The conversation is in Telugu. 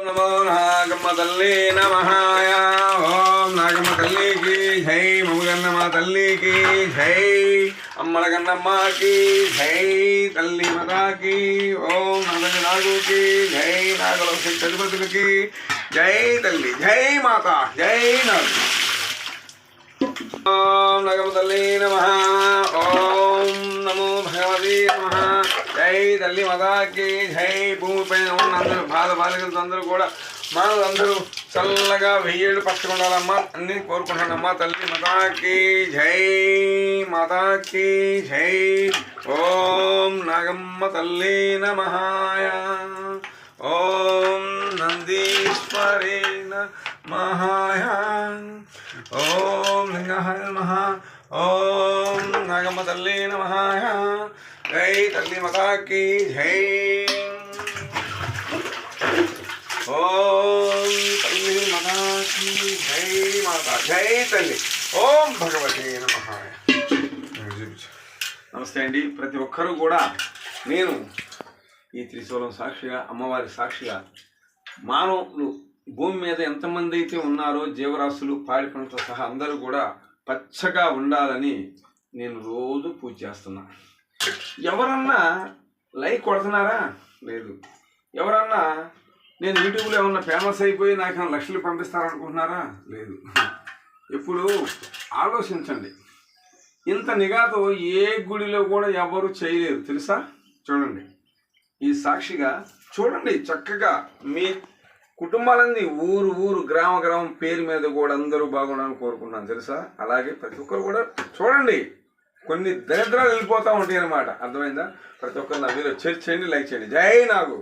నమో నాగమ్మ తల్లి నమః. ఓం నాగమ్మ తల్లికి జై, మముగన్నమ్మ తల్లికి జై, అమ్మల గన్నమ్మకి జై, తల్లి మతాకి ఓం, నగని నాగుకి జై, నాగలక్ష్మి చతుపతులకి జై, తల్లి జై మాత జై నాగు. ఓం నగమ్మ తల్లి నమః. ఓం నమో భగవతి నమః. జై తల్లి మతాకి జై. భూమిపైన ఉన్న అందరూ బాలకులతో అందరూ కూడా మనలందరూ చల్లగా వెయ్యేళ్ళు పచ్చకుండాలమ్మా అన్ని కోరుకుంటానమ్మా. తల్లి మతాకి జై, మాతాకి జై. ఓం నాగమ్మ తల్లి నమః. ఓం నందీశ్వరే నమః. ఓం లింగాయ నమః. ఓం నాగమ్మ తల్లి నమః. జై తల్లి మతాకి జై. ఓం తల్లి మతాకి జై, మాత జై తల్లి. ఓం భగవతే నమః. నమస్తే అండి. ప్రతి ఒక్కరూ కూడా నేను ఈ త్రిశూలం సాక్షిగా, అమ్మవారి సాక్షిగా, మానవులు భూమి మీద ఎంతమంది అయితే ఉన్నారో జీవరాశులు పాడి పంటతో సహా అందరూ కూడా పచ్చగా ఉండాలని నేను రోజు పూజ చేస్తున్నా. ఎవరన్నా లైక్ కొడుతున్నారా? లేదు. ఎవరన్నా నేను యూట్యూబ్లో ఏమన్నా ఫేమస్ అయిపోయి నాకు లక్షలు పంపిస్తారనుకుంటున్నారా? లేదు. ఇప్పుడు ఆలోచించండి. ఇంత నిఘాతో ఏ గుడిలో కూడా ఎవరు చేయలేరు తెలుసా? చూడండి, ఈ సాక్షిగా చూడండి. చక్కగా మీ కుటుంబాలన్నీ ఊరు గ్రామం పేరు మీద కూడా అందరూ బాగుండాలని కోరుకుంటున్నాను తెలుసా? అలాగే ప్రతి ఒక్కరు కూడా చూడండి, కొన్ని దరిద్రాలు వెళ్ళిపోతూ ఉంటాయి అన్నమాట. అర్థమైందా? ప్రతి ఒక్కరు నా వీడియో షేర్ చేయండి, లైక్ చేయండి. జై నాగు.